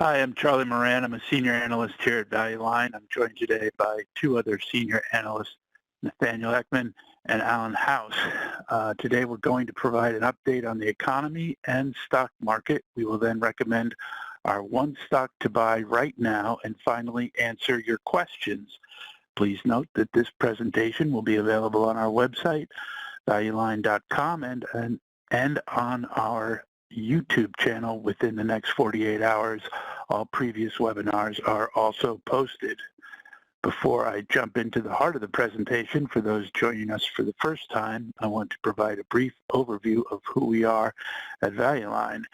Hi, I'm Charlie Moran. I'm a senior analyst here at Value Line. I'm joined today by two other senior analysts, Nathaniel Ekman and Alan House. Today we're going to provide an update on the economy and stock market. We will then recommend our one stock to buy right now and finally answer your questions. Please note that this presentation will be available on our website, valueline.com, and on our YouTube channel within the next 48 hours. All previous webinars are also posted. Before I jump into the heart of the presentation, for those joining us for the first time, I want to provide a brief overview of who we are at Value Line.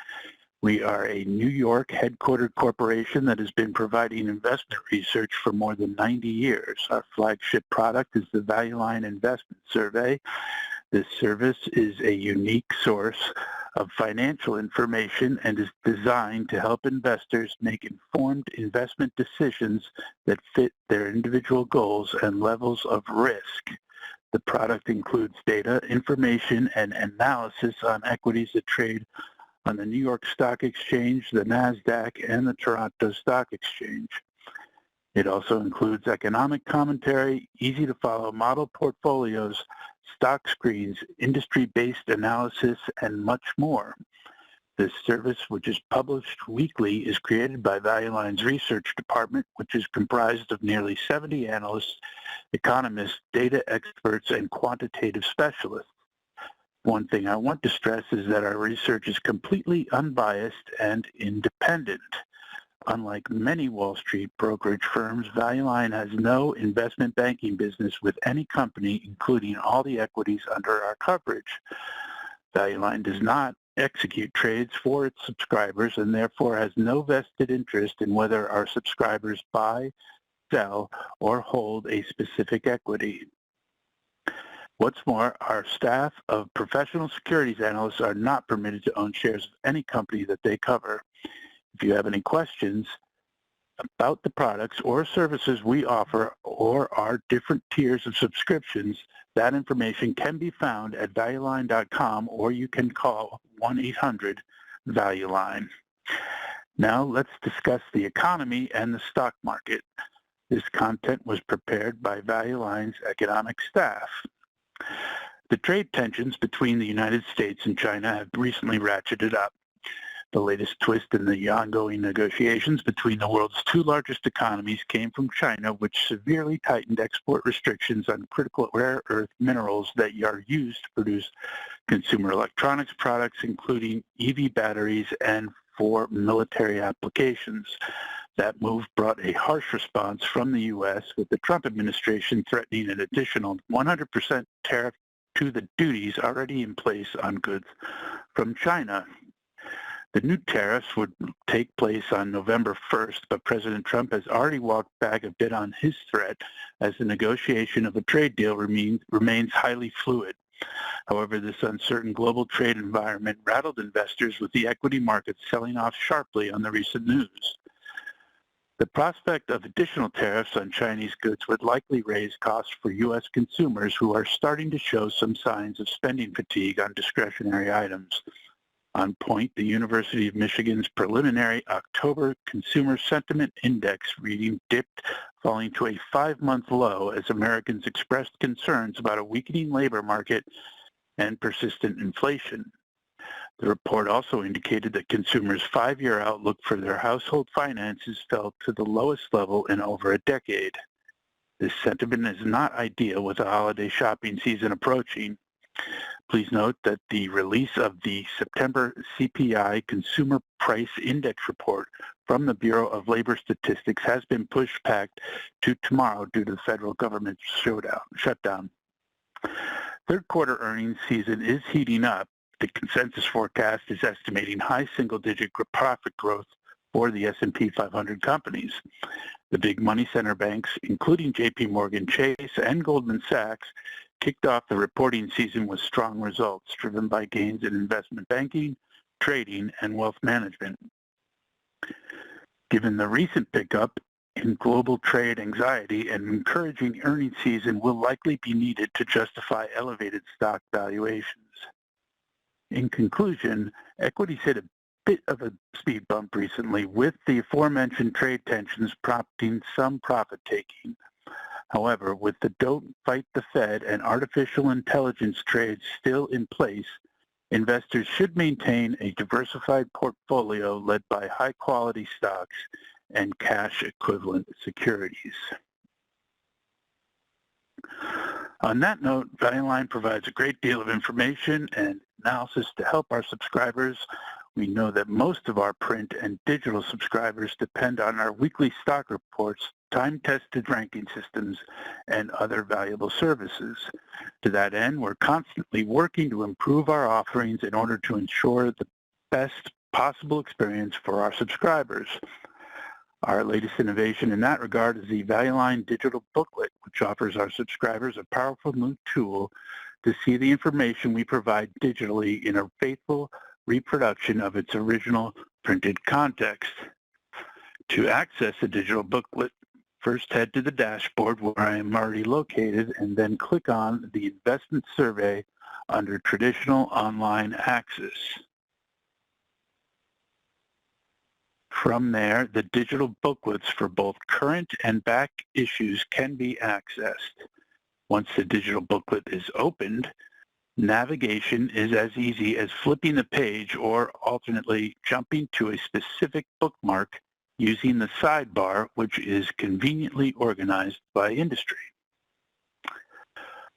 We are a New York headquartered corporation that has been providing investment research for more than 90 years. Our flagship product is the Value Line Investment Survey. This service is a unique source of financial information and is designed to help investors make informed investment decisions that fit their individual goals and levels of risk. The product includes data, information, and analysis on equities that trade on the New York Stock Exchange, the NASDAQ, and the Toronto Stock Exchange. It also includes economic commentary, easy-to-follow model portfolios, stock screens, industry-based analysis, and much more. This service, which is published weekly, is created by Value Line's research department, which is comprised of nearly 70 analysts, economists, data experts, and quantitative specialists. One thing I want to stress is that our research is completely unbiased and independent. Unlike many Wall Street brokerage firms, Value Line has no investment banking business with any company, including all the equities under our coverage. Value Line does not execute trades for its subscribers and therefore has no vested interest in whether our subscribers buy, sell, or hold a specific equity. What's more, our staff of professional securities analysts are not permitted to own shares of any company that they cover. If you have any questions about the products or services we offer or our different tiers of subscriptions, that information can be found at valueline.com or you can call 1-800-VALUE-LINE. Now let's discuss the economy and the stock market. This content was prepared by Value Line's economic staff. The trade tensions between the United States and China have recently ratcheted up. The latest twist in the ongoing negotiations between the world's two largest economies came from China, which severely tightened export restrictions on critical rare earth minerals that are used to produce consumer electronics products, including EV batteries and for military applications. That move brought a harsh response from the U.S., with the Trump administration threatening an additional 100% tariff to the duties already in place on goods from China. The new tariffs would take place on November 1st, but President Trump has already walked back a bit on his threat as the negotiation of a trade deal remains highly fluid. However, this uncertain global trade environment rattled investors, with the equity markets selling off sharply on the recent news. The prospect of additional tariffs on Chinese goods would likely raise costs for U.S. consumers, who are starting to show some signs of spending fatigue on discretionary items. On point, the University of Michigan's preliminary October Consumer Sentiment Index reading dipped, falling to a 5-month low as Americans expressed concerns about a weakening labor market and persistent inflation. The report also indicated that consumers' 5-year outlook for their household finances fell to the lowest level in over a decade. This sentiment is not ideal with the holiday shopping season approaching. Please note that the release of the September CPI Consumer Price Index report from the Bureau of Labor Statistics has been pushed back to tomorrow due to the federal government shutdown. Third quarter earnings season is heating up. The consensus forecast is estimating high single-digit profit growth for the S&P 500 companies. The big money center banks, including J.P. Morgan Chase and Goldman Sachs, kicked off the reporting season with strong results driven by gains in investment banking, trading, and wealth management. Given the recent pickup in global trade anxiety, an encouraging earnings season will likely be needed to justify elevated stock valuations. In conclusion, equities hit a bit of a speed bump recently with the aforementioned trade tensions prompting some profit-taking. However, with the Don't Fight the Fed and artificial intelligence trades still in place, investors should maintain a diversified portfolio led by high-quality stocks and cash-equivalent securities. On that note, Value Line provides a great deal of information and analysis to help our subscribers. We know that most of our print and digital subscribers depend on our weekly stock reports, time-tested ranking systems, and other valuable services. To that end, we're constantly working to improve our offerings in order to ensure the best possible experience for our subscribers. Our latest innovation in that regard is the Value Line digital booklet, which offers our subscribers a powerful new tool to see the information we provide digitally in a faithful reproduction of its original printed context. To access the digital booklet, first head to the dashboard where I am already located and then click on the Investment Survey under Traditional Online Access. From there, the digital booklets for both current and back issues can be accessed. Once the digital booklet is opened, navigation is as easy as flipping the page or alternately jumping to a specific bookmark using the sidebar, which is conveniently organized by industry.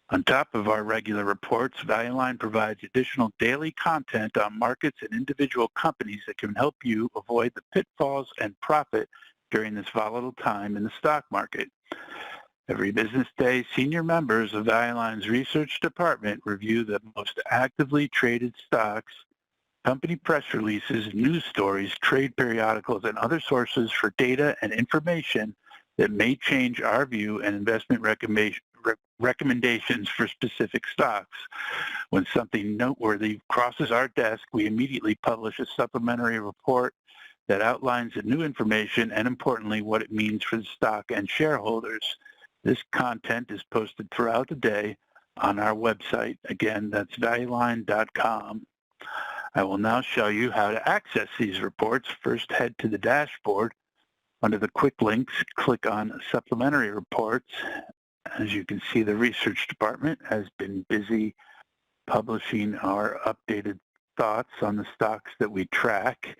On top of our regular reports, Value Line provides additional daily content on markets and individual companies that can help you avoid the pitfalls and profit during this volatile time in the stock market. Every business day, senior members of Value Line's research department review the most actively traded stocks, company press releases, news stories, trade periodicals, and other sources for data and information that may change our view and investment recommendations for specific stocks. When something noteworthy crosses our desk, we immediately publish a supplementary report that outlines the new information and, importantly, what it means for the stock and shareholders. This content is posted throughout the day on our website. Again, that's valueline.com. I will now show you how to access these reports. First, head to the dashboard. Under the quick links, click on Supplementary Reports. As you can see, the research department has been busy publishing our updated thoughts on the stocks that we track.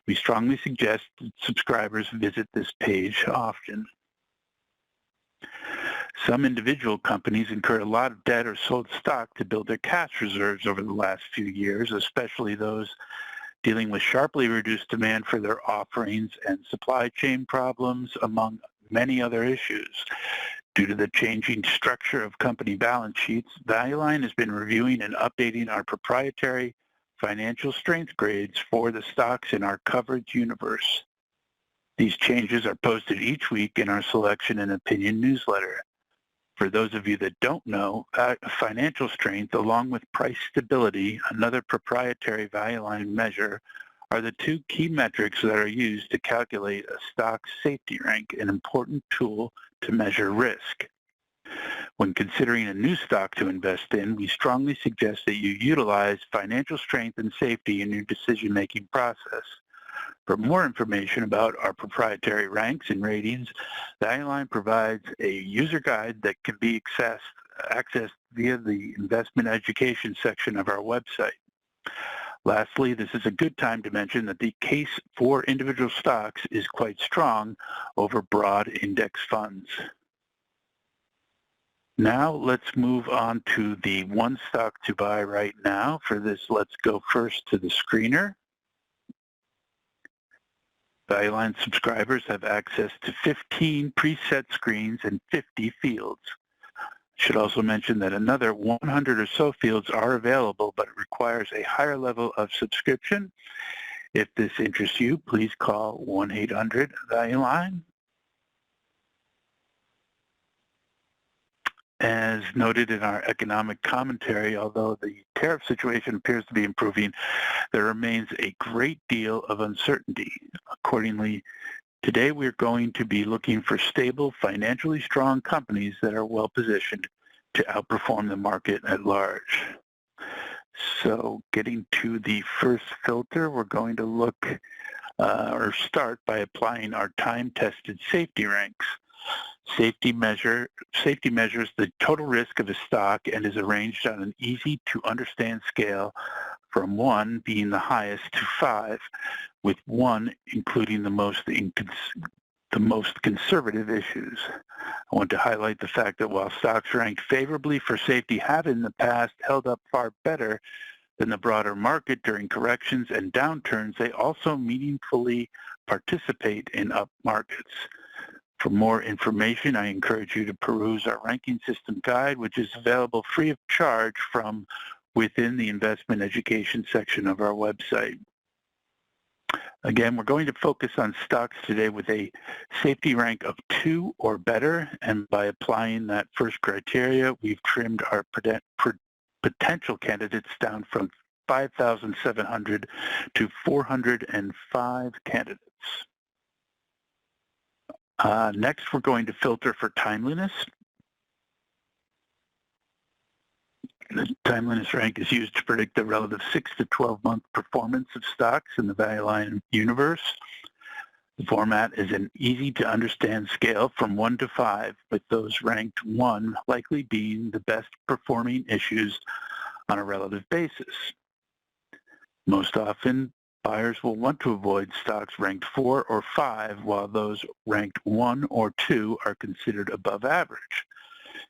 We strongly suggest that subscribers visit this page often. Some individual companies incurred a lot of debt or sold stock to build their cash reserves over the last few years, especially those dealing with sharply reduced demand for their offerings and supply chain problems, among many other issues. Due to the changing structure of company balance sheets, Value Line has been reviewing and updating our proprietary financial strength grades for the stocks in our coverage universe. These changes are posted each week in our Selection and Opinion newsletter. For those of you that don't know, financial strength along with price stability, another proprietary Value Line measure, are the two key metrics that are used to calculate a stock's safety rank, an important tool to measure risk. When considering a new stock to invest in, we strongly suggest that you utilize financial strength and safety in your decision-making process. For more information about our proprietary ranks and ratings, Value Line provides a user guide that can be accessed via the investment education section of our website. Lastly, this is a good time to mention that the case for individual stocks is quite strong over broad index funds. Now let's move on to the one stock to buy right now. For this, let's go first to the screener. Value Line subscribers have access to 15 preset screens and 50 fields. I should also mention that another 100 or so fields are available, but it requires a higher level of subscription. If this interests you, please call 1-800-VALUE-LINE. As noted in our economic commentary, although the tariff situation appears to be improving, there remains a great deal of uncertainty. Accordingly, today we're going to be looking for stable, financially strong companies that are well positioned to outperform the market at large. So getting to the first filter, we're going to look or start by applying our time-tested safety ranks. Safety measures the total risk of a stock and is arranged on an easy-to-understand scale from 1 being the highest to 5, with 1 including the most conservative issues. I want to highlight the fact that while stocks ranked favorably for safety have in the past held up far better than the broader market during corrections and downturns, they also meaningfully participate in up markets. For more information, I encourage you to peruse our ranking system guide, which is available free of charge from within the investment education section of our website. Again, we're going to focus on stocks today with a safety rank of 2 or better, and by applying that first criteria, we've trimmed our potential candidates down from 5,700 to 405 candidates. Next, we're going to filter for timeliness. The timeliness rank is used to predict the relative 6 to 12-month performance of stocks in the Value Line universe. The format is an easy-to-understand scale from 1 to 5, with those ranked 1 likely being the best performing issues on a relative basis. Most often, buyers will want to avoid stocks ranked 4 or 5, while those ranked 1 or 2 are considered above average.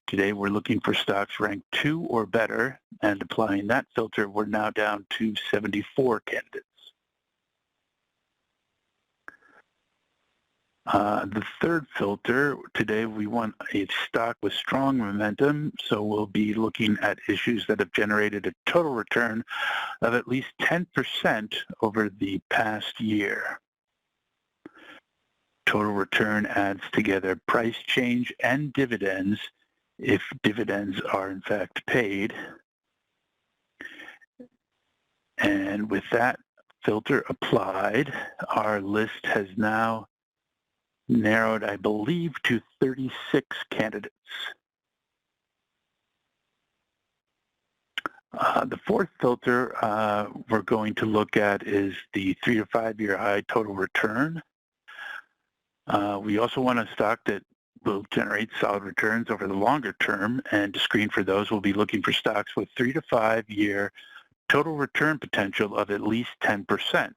Today, we're looking for stocks ranked 2 or better, and applying that filter, we're now down to 74 candidates. The third filter, today we want a stock with strong momentum, so we'll be looking at issues that have generated a total return of at least 10% over the past year. Total return adds together price change and dividends, if dividends are in fact paid. And with that filter applied, our list has now narrowed, I believe, to 36 candidates. The fourth filter we're going to look at is the 3 to 5 year high total return. We also want a stock that will generate solid returns over the longer term, and to screen for those, we'll be looking for stocks with 3 to 5 year total return potential of at least 10%.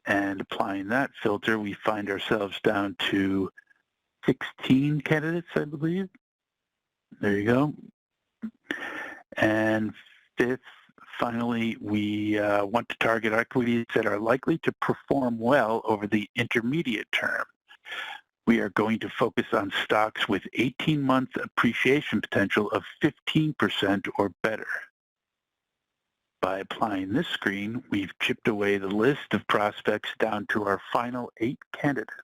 And applying that filter, we find ourselves down to 16 candidates, I believe. There you go. And fifth, finally, we want to target equities that are likely to perform well over the intermediate term. We are going to focus on stocks with 18-month appreciation potential of 15% or better. By applying this screen, we've chipped away the list of prospects down to our final 8 candidates.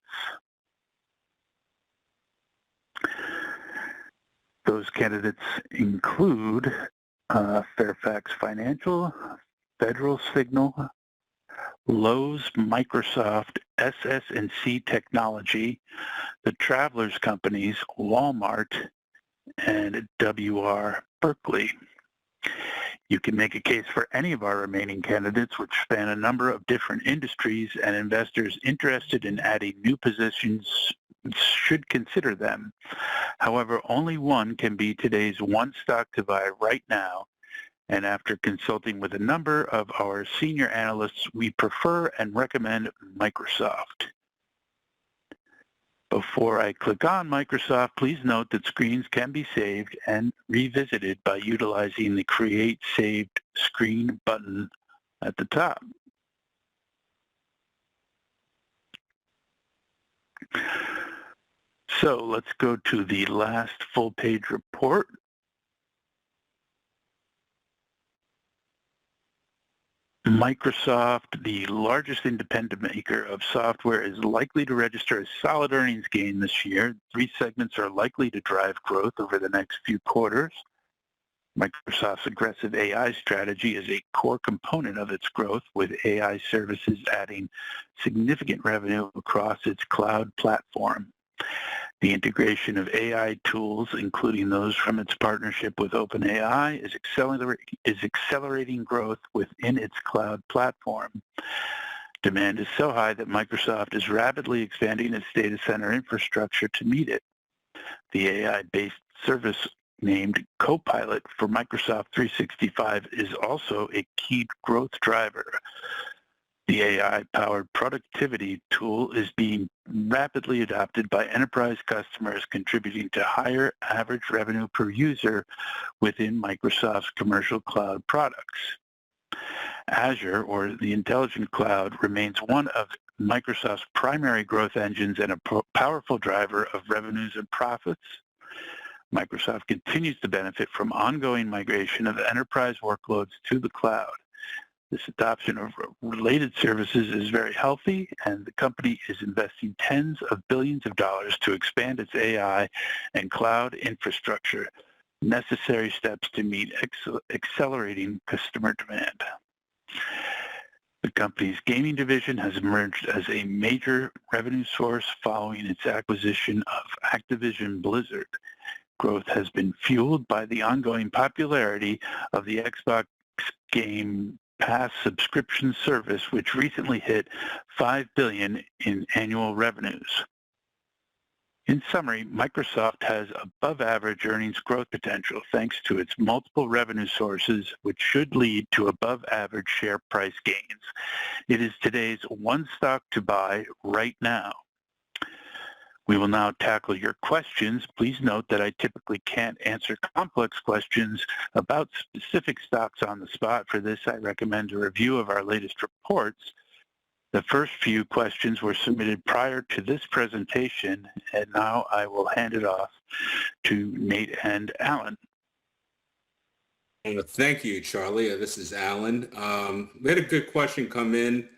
Those candidates include Fairfax Financial, Federal Signal, Lowe's, Microsoft, SS&C Technology, the Travelers Companies, Walmart, and W.R. Berkley. You can make a case for any of our remaining candidates, which span a number of different industries, and investors interested in adding new positions should consider them. However, only one can be today's one stock to buy right now, and after consulting with a number of our senior analysts, we prefer and recommend Microsoft. Before I click on Microsoft, please note that screens can be saved and revisited by utilizing the Create Saved Screen button at the top. So let's go to the last full-page report. Microsoft, the largest independent maker of software, is likely to register a solid earnings gain this year. 3 segments are likely to drive growth over the next few quarters. Microsoft's aggressive AI strategy is a core component of its growth, with AI services adding significant revenue across its cloud platform. The integration of AI tools, including those from its partnership with OpenAI, is accelerating growth within its cloud platform. Demand is so high that Microsoft is rapidly expanding its data center infrastructure to meet it. The AI-based service named Copilot for Microsoft 365 is also a key growth driver. The AI-powered productivity tool is being rapidly adopted by enterprise customers, contributing to higher average revenue per user within Microsoft's commercial cloud products. Azure, or the Intelligent Cloud, remains one of Microsoft's primary growth engines and a powerful driver of revenues and profits. Microsoft continues to benefit from ongoing migration of enterprise workloads to the cloud. This adoption of related services is very healthy, and the company is investing tens of billions of dollars to expand its AI and cloud infrastructure, necessary steps to meet accelerating customer demand. The company's gaming division has emerged as a major revenue source following its acquisition of Activision Blizzard. Growth has been fueled by the ongoing popularity of the Xbox Game Pass subscription service, which recently hit $5 billion in annual revenues. In summary, Microsoft has above-average earnings growth potential thanks to its multiple revenue sources, which should lead to above-average share price gains. It is today's one stock to buy right now. We will now tackle your questions. Please note that I typically can't answer complex questions about specific stocks on the spot. For this, I recommend a review of our latest reports. The first few questions were submitted prior to this presentation, and now I will hand it off to Nate and Alan. Thank you, Charlie. This is Alan. We had a good question come in.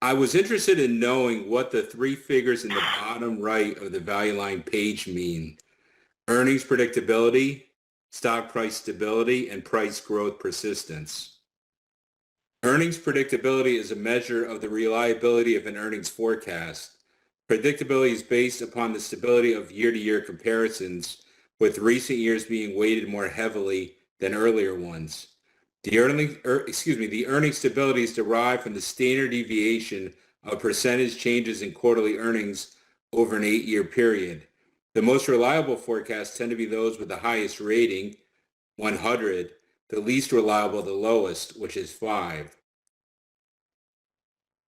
I was interested in knowing what the three figures in the bottom right of the value line page mean. Earnings predictability, stock price stability, and price growth persistence. Earnings predictability is a measure of the reliability of an earnings forecast. Predictability is based upon the stability of year-to-year comparisons, with recent years being weighted more heavily than earlier ones. The earnings stability is derived from the standard deviation of percentage changes in quarterly earnings over an 8-year period. The most reliable forecasts tend to be those with the highest rating, 100, the least reliable, the lowest, which is 5.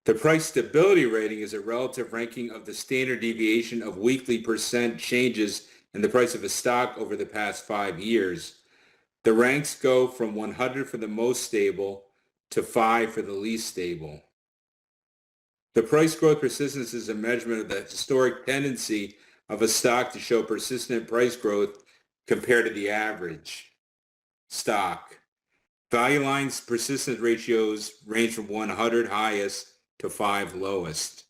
The price stability rating is a relative ranking of the standard deviation of weekly percent changes in the price of a stock over the past 5 years. The ranks go from 100 for the most stable to 5 for the least stable. The price growth persistence is a measurement of the historic tendency of a stock to show persistent price growth compared to the average stock. Value lines persistence ratios range from 100 highest to 5 lowest.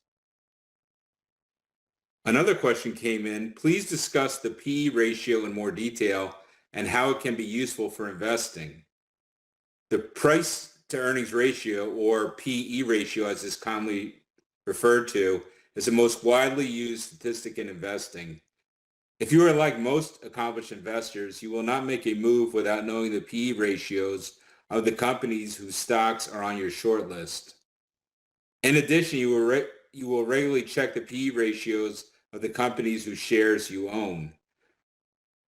Another question came in. Please discuss the P/E ratio in more detail and how it can be useful for investing. The price to earnings ratio, or P/E ratio as is commonly referred to, is the most widely used statistic in investing. If you are like most accomplished investors, you will not make a move without knowing the P/E ratios of the companies whose stocks are on your short list. In addition, you will regularly check the P/E ratios of the companies whose shares you own.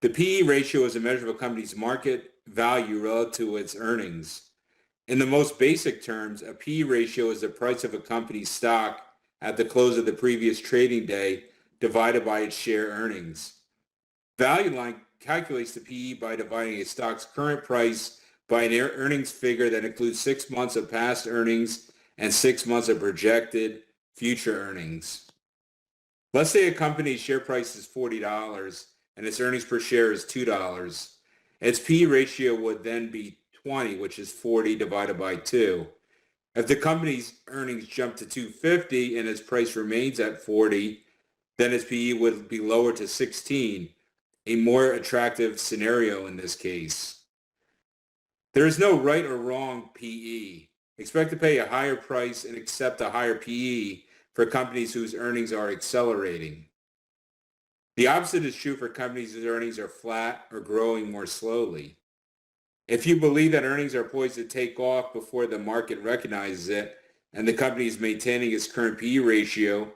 The P/E ratio is a measure of a company's market value relative to its earnings. In the most basic terms, a P/E ratio is the price of a company's stock at the close of the previous trading day divided by its share earnings. Value Line calculates the P/E by dividing a stock's current price by an earnings figure that includes 6 months of past earnings and 6 months of projected future earnings. Let's say a company's share price is $40 and its earnings per share is $2. Its P/E ratio would then be 20, which is 40 divided by 2. If the company's earnings jump to $2.50 and its price remains at 40, then its P/E would be lowered to 16, a more attractive scenario in this case. There is no right or wrong P/E. Expect to pay a higher price and accept a higher P/E for companies whose earnings are accelerating. The opposite is true for companies whose earnings are flat or growing more slowly. If you believe that earnings are poised to take off before the market recognizes it and the company is maintaining its current PE ratio,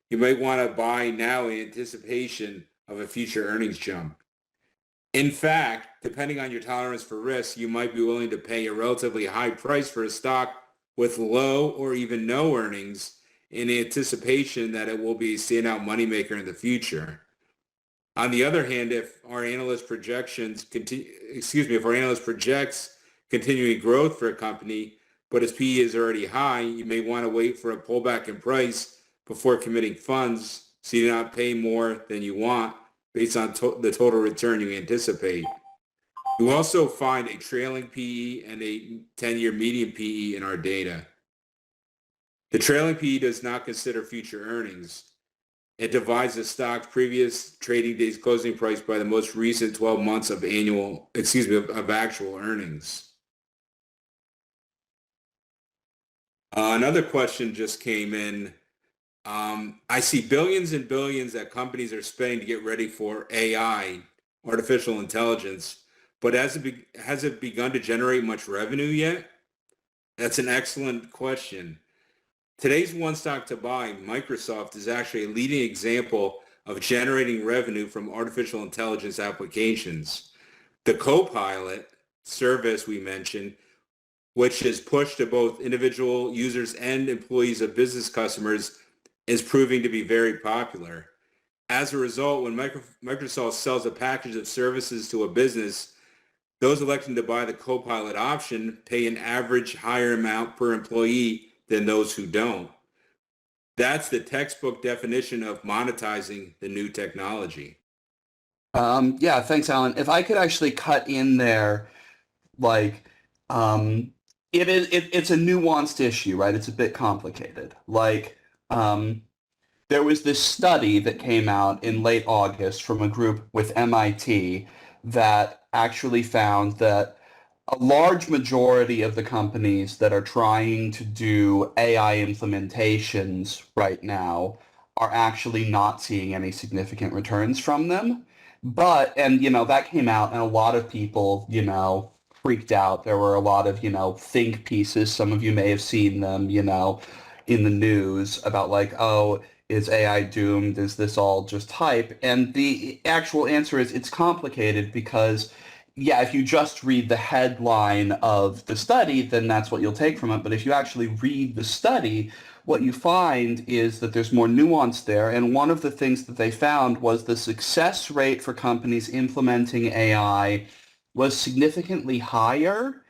you might want to buy now in anticipation of a future earnings jump. In fact, depending on your tolerance for risk, you might be willing to pay a relatively high price for a stock with low or even no earnings in anticipation that it will be a standout moneymaker in the future. On the other hand, if our analyst projects continuing growth for a company, but its PE is already high, you may want to wait for a pullback in price before committing funds so you do not pay more than you want based on the total return you anticipate. You also find a trailing PE and a 10-year median PE in our data. The trailing PE does not consider future earnings. It divides the stock's previous trading day's closing price by the most recent 12 months of actual earnings. Another question just came in. I see billions and billions that companies are spending to get ready for AI, artificial intelligence, but has it begun to generate much revenue yet? That's an excellent question. Today's one stock to buy, Microsoft, is actually a leading example of generating revenue from artificial intelligence applications. The Copilot service we mentioned, which is pushed to both individual users and employees of business customers, is proving to be very popular. As a result, when Microsoft sells a package of services to a business, those electing to buy the Copilot option pay an average higher amount per employee than those who don't. That's the textbook definition of monetizing the new technology. Yeah, thanks, Alan. If I could actually cut in there, like, it's a nuanced issue, right? It's a bit complicated. Like, there was this study that came out in late August from a group with MIT that actually found that a large majority of the companies that are trying to do AI implementations right now are actually not seeing any significant returns from them. But, and, that came out and a lot of people, freaked out. There were a lot of, think pieces. Some of you may have seen them, in the news about like, oh, is AI doomed? Is this all just hype? And the actual answer is it's complicated because yeah, if you just read the headline of the study, then that's what you'll take from it. But if you actually read the study, what you find is that there's more nuance there. And one of the things that they found was the success rate for companies implementing AI was significantly higher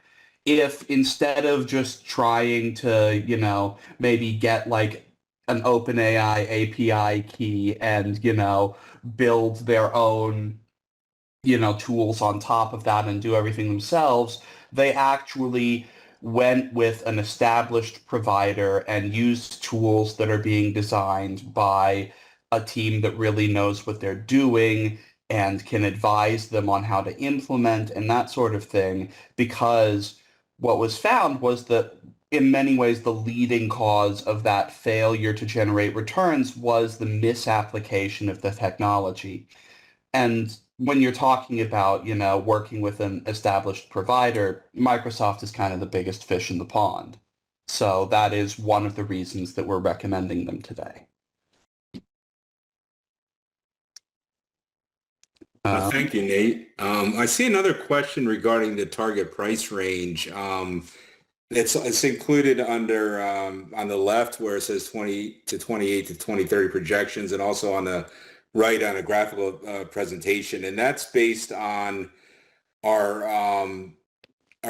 if instead of just trying to, maybe get like an OpenAI API key and, build their own tools on top of that and do everything themselves, they actually went with an established provider and used tools that are being designed by a team that really knows what they're doing and can advise them on how to implement and that sort of thing, because what was found was that in many ways the leading cause of that failure to generate returns was the misapplication of the technology. And when you're talking about, working with an established provider, Microsoft is kind of the biggest fish in the pond. So that is one of the reasons that we're recommending them today. Thank you, Nate. I see another question regarding the target price range. It's included under on the left where it says 20 to 28 to 2030 projections, and also on the right on a graphical presentation, and that's based on our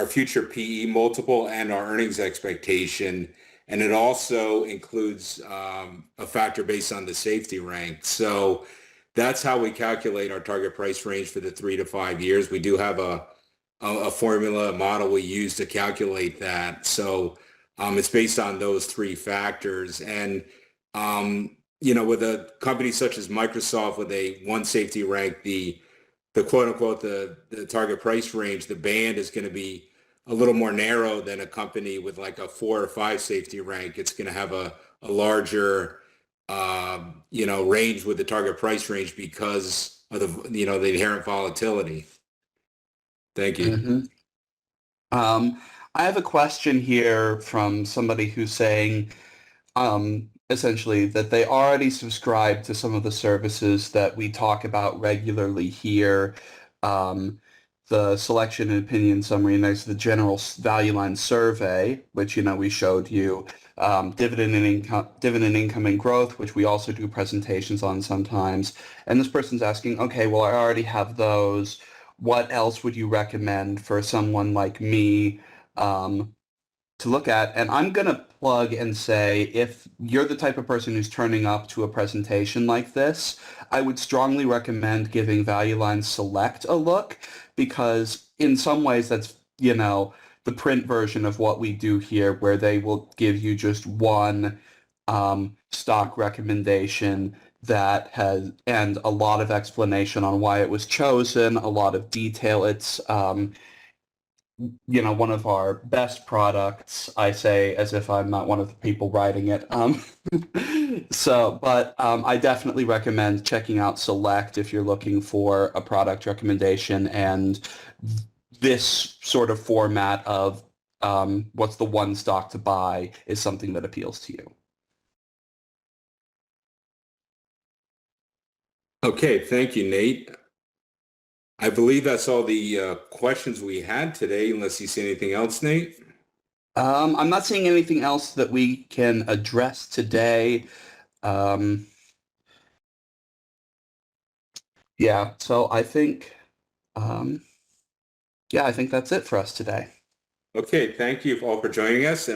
future PE multiple and our earnings expectation, and it also includes a factor based on the safety rank. So that's how we calculate our target price range for the 3 to 5 years. We do have a formula, a model we use to calculate that. So it's based on those three factors. And with a company such as Microsoft with a one safety rank, the quote unquote, the target price range, the band is going to be a little more narrow than a company with like a 4 or 5 safety rank. It's going to have a larger, range with the target price range because of the inherent volatility. Thank you. Mm-hmm. I have a question here from somebody who's saying, essentially that they already subscribe to some of the services that we talk about regularly here. The selection and opinion summary, and there's the general value line survey, which, we showed you, dividend income and growth, which we also do presentations on sometimes. And this person's asking, okay, well, I already have those. What else would you recommend for someone like me to look at? And I'm going to plug and say, if you're the type of person who's turning up to a presentation like this, I would strongly recommend giving Value Line Select a look, because in some ways that's, the print version of what we do here, where they will give you just one stock recommendation that has, and a lot of explanation on why it was chosen, a lot of detail. It's one of our best products, I say as if I'm not one of the people writing it. But I definitely recommend checking out Select if you're looking for a product recommendation, and this sort of format of what's the one stock to buy is something that appeals to you. Okay, thank you, Nate. I believe that's all the questions we had today, unless you see anything else, Nate. I'm not seeing anything else that we can address today. Yeah, so I think, I think that's it for us today. Okay, thank you all for joining us. And